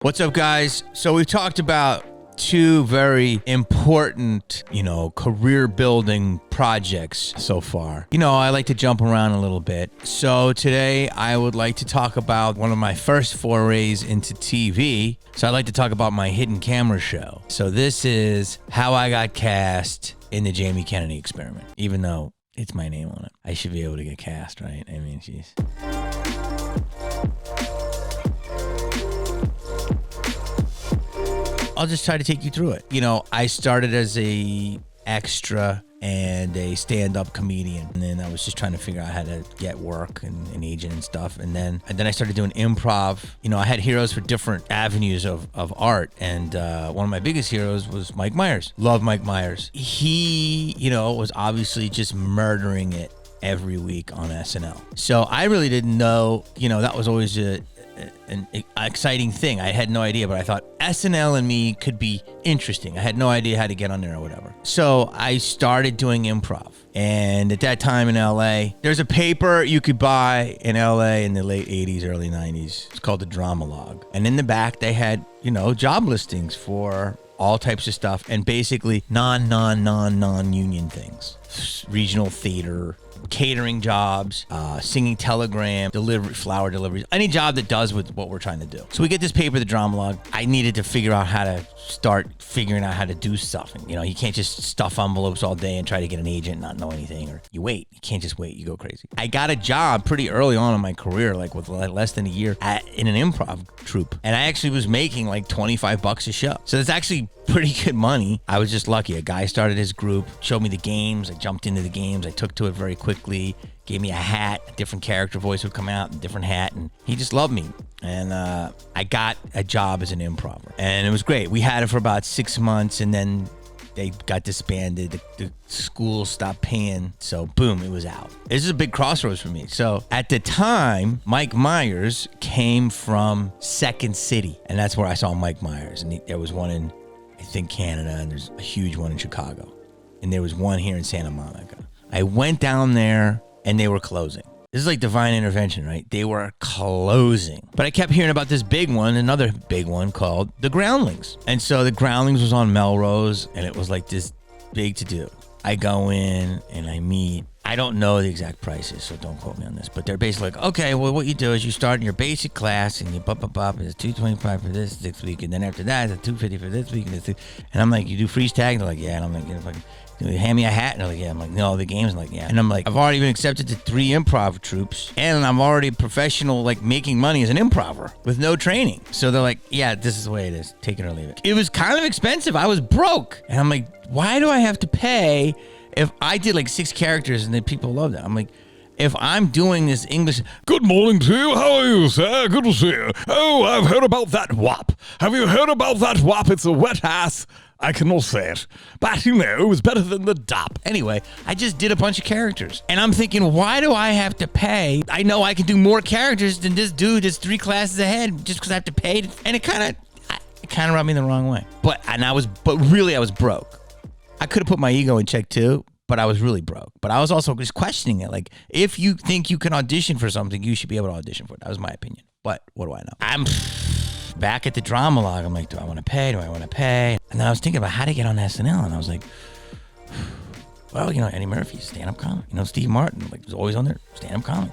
What's up, guys? So we've talked about two very important, career building projects so far. I like to jump around a little bit. So today I would like to talk about one of my first forays into TV. So I'd like to talk about my hidden camera show. So this is how I got cast in the Jamie Kennedy Experiment. Even though it's my name on it, I should be able to get cast, right? I mean, jeez. I'll just try to take you through it. I started as a extra and a stand-up comedian, and then I was just trying to figure out how to get work and an agent and stuff. And then I started doing improv. I had heroes for different avenues of art, and one of my biggest heroes was Mike Myers. Love Mike Myers. He, was obviously just murdering it every week on SNL. So I really didn't know, that was always an exciting thing. I had no idea, but I thought SNL and me could be interesting. I had no idea how to get on there or whatever. So I started doing improv. And at that time in LA, there's a paper you could buy in LA in the late 80s, early 90s. It's called the Drama Log. And in the back, they had, job listings for all types of stuff, and basically non-union things. Regional theater, catering jobs, singing telegram, flower deliveries, any job that does with what we're trying to do. So we get this paper, the Drama Log. I needed to figure out how to start figuring out how to do stuff. And, you can't just stuff envelopes all day and try to get an agent and not know anything, or you wait. You can't just wait. You go crazy. I got a job pretty early on in my career, like with less than a year in an improv troupe. And I actually was making like $25 a show. So that's actually pretty good money. I was just lucky. A guy started his group, showed me the games. I jumped into the games. I took to it very quickly, gave me a hat, a different character voice would come out, a different hat, and he just loved me. And I got a job as an improver, and it was great. We had it for about 6 months, and then they got disbanded. The school stopped paying, so boom, it was out. This is a big crossroads for me. So at the time, Mike Myers came from Second City, and that's where I saw Mike Myers. And there was one in, I think, Canada, and there's a huge one in Chicago. And there was one here in Santa Monica. I went down there, and they were closing. This is like divine intervention, right? They were closing. But I kept hearing about this big one, another big one called The Groundlings. And so The Groundlings was on Melrose, and it was like this big to do. I go in, and I meet. I don't know the exact prices, so don't quote me on this. But they're basically like, okay, well, what you do is you start in your basic class, and you and it's $225 for this week, and then after that, it's $250 for this week, and I'm like, you do freeze tag? And they're like, yeah. And I'm like, hand me a hat, and they're like, yeah. I'm like, no, the game's like, yeah. And I'm like, I've already been accepted to 3 improv troupes, and I'm already a professional, like making money as an improver with no training. So they're like, yeah, this is the way it is. Take it or leave it. It was kind of expensive. I was broke, and I'm like, why do I have to pay? If I did like 6 characters and then people loved it, I'm like, if I'm doing this English, good morning to you, how are you, sir? Good to see you. Oh, I've heard about that WAP. Have you heard about that WAP? It's a wet ass. I cannot say it, but it was better than the DOP. Anyway, I just did a bunch of characters, and I'm thinking, why do I have to pay? I know I can do more characters than this dude that's 3 classes ahead just because I have to pay. And it kind of rubbed me the wrong way. But really I was broke. I could have put my ego in check too, but I was really broke. But I was also just questioning it. Like, if you think you can audition for something, you should be able to audition for it. That was my opinion. But what do I know? I'm back at the Drama Log. I'm like, do I want to pay? Do I want to pay? And then I was thinking about how to get on SNL. And I was like, well, Eddie Murphy, stand-up comic. Steve Martin, like, was always on there, stand-up comic.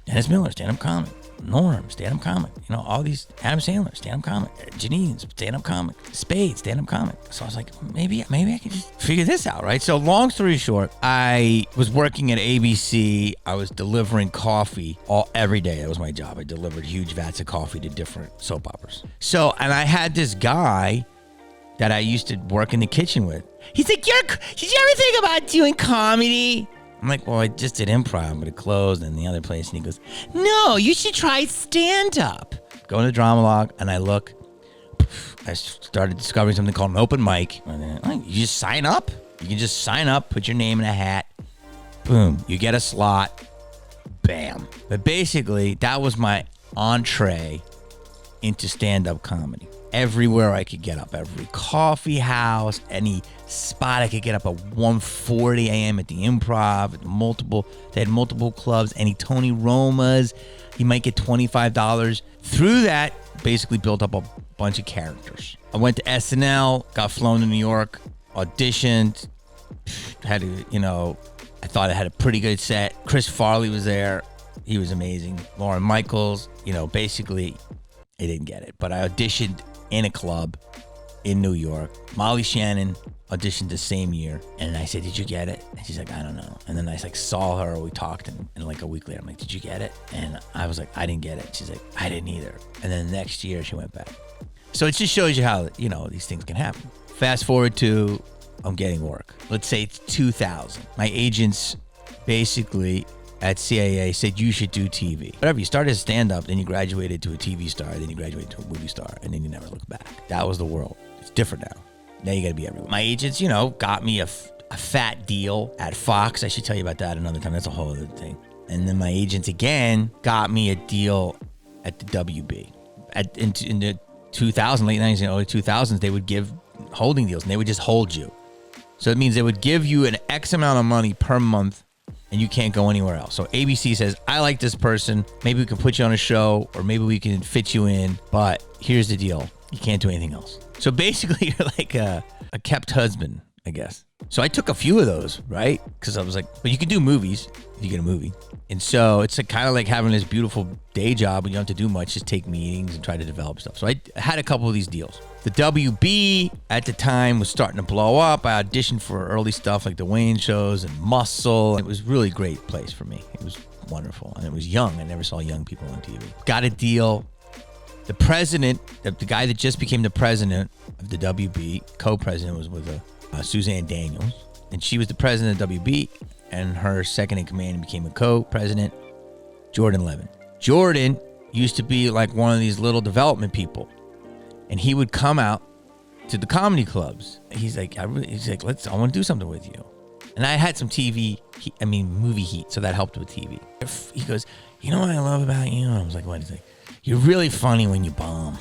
Dennis Miller, stand-up comic. Norm, stand-up comic. All these, Adam Sandler, stand-up comic. Janine, stand-up comic. Spade, stand-up comic. So I was like, maybe I can just figure this out, right? So long story short, I was working at ABC. I was delivering coffee every day. That was my job. I delivered huge vats of coffee to different soap operas. So, and I had this guy that I used to work in the kitchen with. He's like, did you ever think about doing comedy? I'm like, well, I just did improv, but it closed in the other place. And he goes, no, you should try stand-up. Go to the Drama Log, and I look. I started discovering something called an open mic. You just sign up. You can just sign up, put your name in a hat. Boom, you get a slot. Bam. But basically, that was my entree into stand-up comedy. Everywhere I could get up, every coffee house, any spot I could get up at 1:40 a.m. at the Improv. They had multiple clubs. Any Tony Romas, you might get $25. Through that, basically built up a bunch of characters. I went to SNL, got flown to New York, auditioned, had to, I thought I had a pretty good set. Chris Farley was there. He was amazing. Lauren Michaels, basically, I didn't get it. But I auditioned in a club in New York. Molly Shannon auditioned the same year. And I said, did you get it? And she's like, I don't know. And then I saw her, we talked, and like a week later, I'm like, did you get it? And I was like, I didn't get it. She's like, I didn't either. And then the next year she went back. So it just shows you how, these things can happen. Fast forward to, I'm getting work. Let's say it's 2000. My agents basically at CAA said you should do TV. Whatever, you started as stand-up, then you graduated to a TV star, then you graduated to a movie star, and then you never look back. That was the world. It's different now. Now you gotta be everywhere. My agents, got me a fat deal at Fox. I should tell you about that another time. That's a whole other thing. And then my agents again got me a deal at the WB. In the 2000, late 90s and early 2000s, they would give holding deals, and they would just hold you. So it means they would give you an X amount of money per month, and you can't go anywhere else. So ABC says, I like this person. Maybe we can put you on a show, or maybe we can fit you in, but here's the deal. You can't do anything else. So basically, you're like a kept husband, I guess. So I took a few of those, right? Because I was like, but you can do movies if you get a movie. And so it's kind of like having this beautiful day job when you don't have to do much, just take meetings and try to develop stuff. So I had a couple of these deals. The WB at the time was starting to blow up. I auditioned for early stuff like the Wayne shows and Muscle. It was a really great place for me. It was wonderful. And it was young. I never saw young people on TV. Got a deal. The president, the guy that just became the president of the WB, co-president, was with Suzanne Daniels. And she was the president of WB. And her second in command became a co-president, Jordan Levin. Jordan used to be like one of these little development people. And he would come out to the comedy clubs. He's like, I want to do something with you. And I had some movie heat, so that helped with TV. He goes, you know what I love about you? And I was like, what? He's like, you're really funny when you bomb.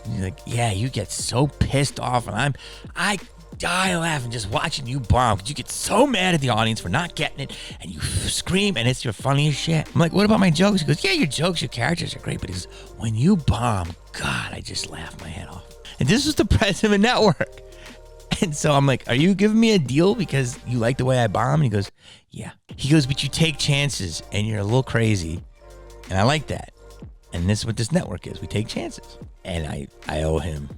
And he's like, yeah, you get so pissed off, and I die laughing just watching you bomb, because you get so mad at the audience for not getting it, and you scream, and it's your funniest shit. I'm like, what about my jokes? He goes, yeah, your jokes, your characters are great, but he goes, when you bomb, God, I just laugh my head off. And this was the president of a network. And so I'm like, are you giving me a deal because you like the way I bomb? And he goes, yeah. He goes, but you take chances, and you're a little crazy, and I like that. And this is what this network is. We take chances. And I owe him.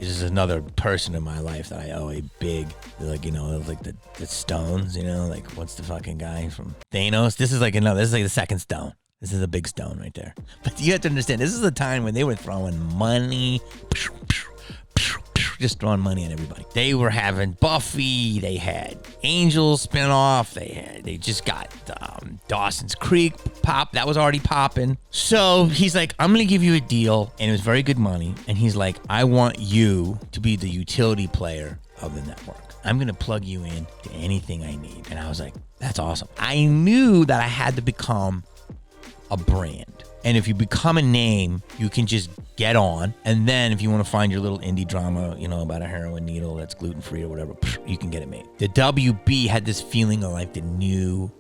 This is another person in my life that I owe a big, like the Stones, like what's the fucking guy from Thanos? This is like the second stone. This is a big stone right there. But you have to understand, this is a time when they were throwing money, just throwing money at everybody. They were having Buffy, they had Angels spinoff, they just got Dawson's Creek pop, that was already popping. So he's like, I'm gonna give you a deal, and it was very good money. And he's like, I want you to be the utility player of the network. I'm gonna plug you in to anything I need. And I was like, that's awesome. I knew that I had to become a brand. And if you become a name, you can just get on. And then if you want to find your little indie drama, about a heroin needle that's gluten-free or whatever, you can get it made. The WB had this feeling of like the new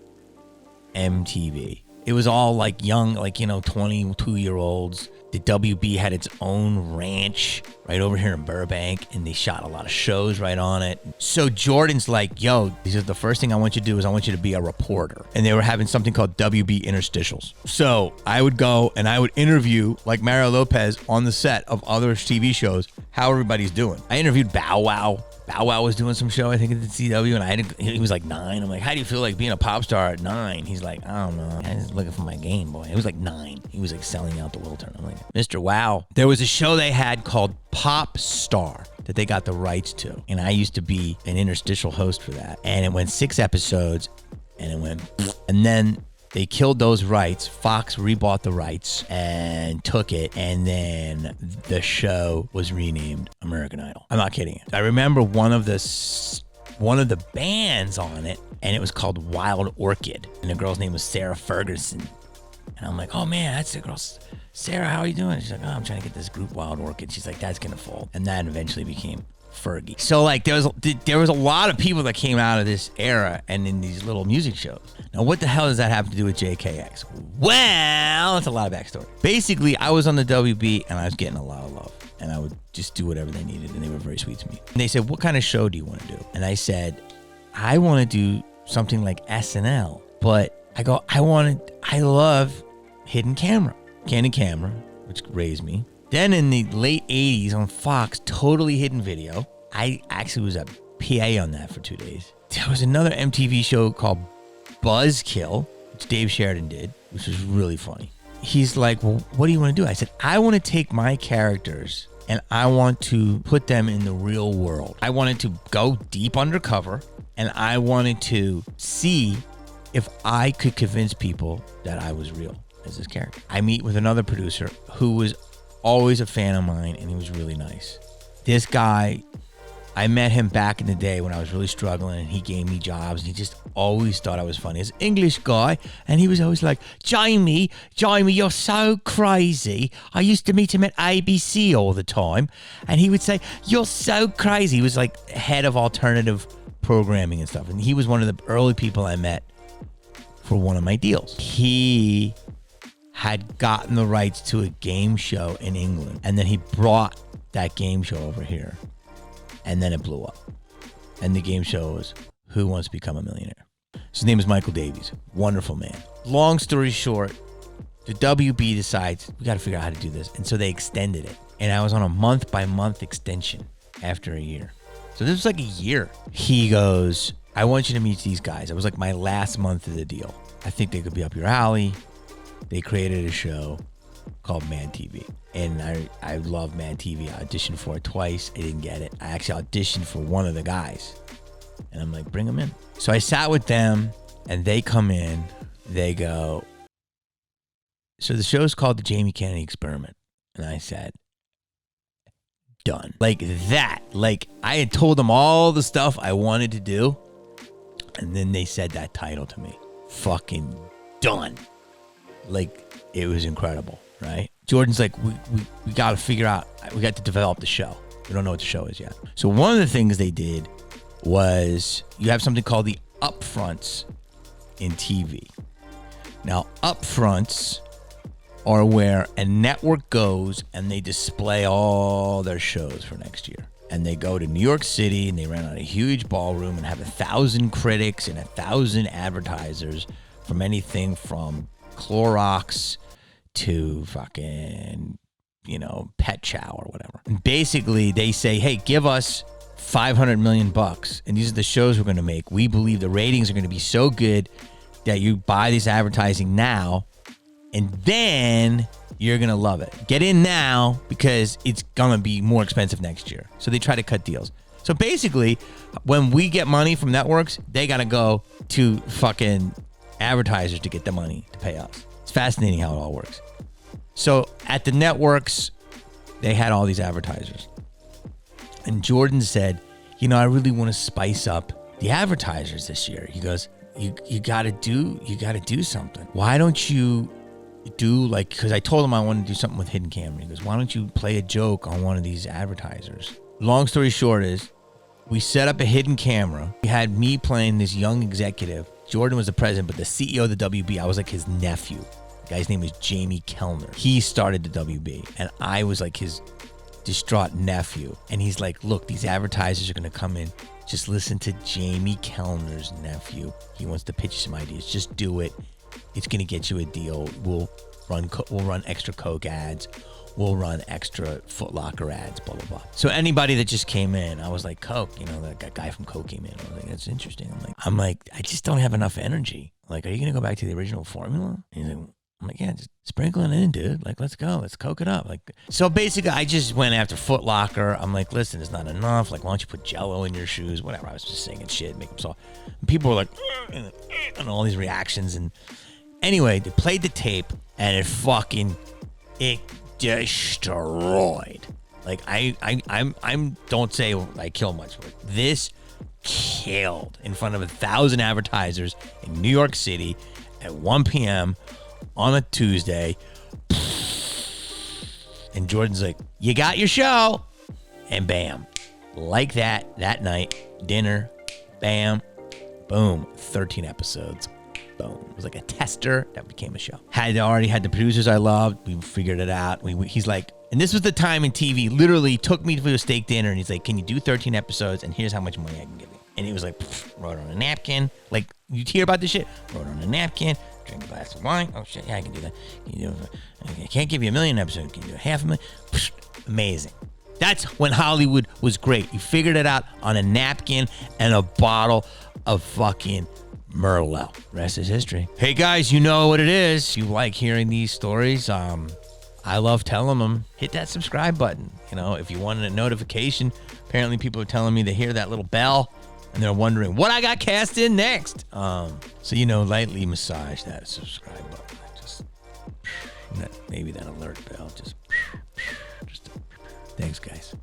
MTV. It was all like young, 22-year-olds. The WB had its own ranch right over here in Burbank, and they shot a lot of shows right on it. So Jordan's like, yo, this is the first thing I want you to do is I want you to be a reporter. And they were having something called WB interstitials. So I would go and I would interview like Mario Lopez on the set of other TV shows, how everybody's doing. I interviewed Bow Wow. Bow Wow was doing some show, I think, at the CW, and he was like 9. I'm like, how do you feel like being a pop star at 9? He's like, I don't know. I was looking for my Game Boy. It was like 9. He was like selling out the Wiltern. I'm like, Mr. Wow. There was a show they had called Pop Star that they got the rights to, and I used to be an interstitial host for that. And it went 6 episodes, and it went, and then they killed those rights. Fox rebought the rights and took it, and then the show was renamed American Idol. I'm not kidding you. I remember one of the bands on it, and it was called Wild Orchid, and the girl's name was Sarah Ferguson. And I'm like, oh man, that's the girl. Sarah, how are you doing? She's like, oh, I'm trying to get this group Wild Orchid. She's like, that's gonna fall. And that eventually became Fergie. So like there was a lot of people that came out of this era and in these little music shows. Now what the hell does that have to do with JKX? Well, it's a lot of backstory. Basically, I was on the WB and I was getting a lot of love. and I would just do whatever they needed, and they were very sweet to me. And they said, what kind of show do you want to do? And I said, I want to do something like SNL, but I love Hidden Camera, Candid Camera, which raised me. Then in the late 80s on Fox, Totally Hidden Video, I actually was a PA on that for 2 days. There was another MTV show called Buzzkill, which Dave Sheridan did, which was really funny. He's like, well, what do you want to do? I said, I want to take my characters and I want to put them in the real world. I wanted to go deep undercover, and I wanted to see if I could convince people that I was real as this character. I meet with another producer who was always a fan of mine, and he was really nice. This guy, I met him back in the day when I was really struggling, and he gave me jobs, and he just always thought I was funny. He's an English guy, and he was always like, Jamie, you're so crazy. I used to meet him at ABC all the time, and he would say, you're so crazy. He was like head of alternative programming and stuff, and he was one of the early people I met for one of my deals. He had gotten the rights to a game show in England, and then he brought that game show over here. And then it blew up. And the game show was Who Wants to Become a Millionaire? His name is Michael Davies. Wonderful man. Long story short, the WB decides we got to figure out how to do this. And so they extended it. And I was on a month-by-month extension after a year. So this was like a year. He goes, I want you to meet these guys. It was like my last month of the deal. I think they could be up your alley. They created a show called Mad TV. And I love Mad TV. I auditioned for it twice. I didn't get it. I actually auditioned for one of the guys. And I'm like, bring them in. So I sat with them, and they come in. They go, so the show's called The Jamie Kennedy Experiment. And I said, done. Like that. Like I had told them all the stuff I wanted to do. And then they said that title to me. Fucking done. Like it was incredible, right? Jordan's like, we got to figure out, we got to develop the show. We don't know what the show is yet. So one of the things they did was you have something called the upfronts in TV. Now, upfronts are where a network goes and they display all their shows for next year. And they go to New York City and they rent out a huge ballroom and have 1,000 critics and 1,000 advertisers from anything from Clorox to fucking, Pet Chow or whatever. And basically they say, hey, give us $500 million and these are the shows we're going to make. We believe the ratings are going to be so good that you buy this advertising now and then you're going to love it. Get in now because it's going to be more expensive next year. So they try to cut deals. So basically, when we get money from networks, they got to go to fucking advertisers to get the money to pay us. It's fascinating how it all works. So at the networks, they had all these advertisers. And Jordan said, I really want to spice up the advertisers this year. He goes, you got to do something. Why don't you do because I told him I wanted to do something with Hidden Camera. He goes, why don't you play a joke on one of these advertisers? Long story short is we set up a Hidden Camera. We had me playing this young executive. Jordan was the president, but the CEO of the WB, I was like his nephew. The guy's name was Jamie Kellner. He started the WB, and I was like his distraught nephew. And he's like, look, these advertisers are going to come in. Just listen to Jamie Kellner's nephew. He wants to pitch you some ideas. Just do it. It's going to get you a deal. We'll run extra Coke ads. We'll run extra Foot Locker ads, blah, blah, blah. So anybody that just came in, I was like, Coke, that guy from Coke came in. I was like, that's interesting. I'm like, I just don't have enough energy. Like, are you going to go back to the original formula? And he's like, I'm like, yeah, just sprinkle it in, dude. Like, let's go. Let's Coke it up. So basically, I just went after Foot Locker. I'm like, listen, it's not enough. Like, why don't you put Jell-O in your shoes? Whatever. I was just singing shit, making them soft. And people were like, and all these reactions. And anyway, they played the tape, and it destroyed. Like, I'm don't say I kill much for it. This killed in front of 1,000 advertisers in New York City at 1 p.m. on a Tuesday. And Jordan's like, you got your show. And bam. Like that night, dinner, bam, boom, 13 episodes. Boom. It was like a tester that became a show. Already had the producers I loved. We figured it out. He's like, And this was the time in TV, literally took me to a steak dinner and he's like, can you do 13 episodes? And here's how much money I can give you. And he was like, wrote on a napkin. Like, you'd hear about this shit. Wrote on a napkin, drink a glass of wine. Oh, shit, yeah, I can do that. I can't give you $1 million episode. Can you do $500,000? Amazing. That's when Hollywood was great. You figured it out on a napkin and a bottle of fucking Merlot. Rest is history. Hey, guys, you know what it is. You like hearing these stories. I love telling them. Hit that subscribe button. You know, if you wanted a notification, apparently people are telling me to hear that little bell. And they're wondering what I got cast in next. So, lightly massage that subscribe button. Just maybe that alert bell. Just thanks, guys.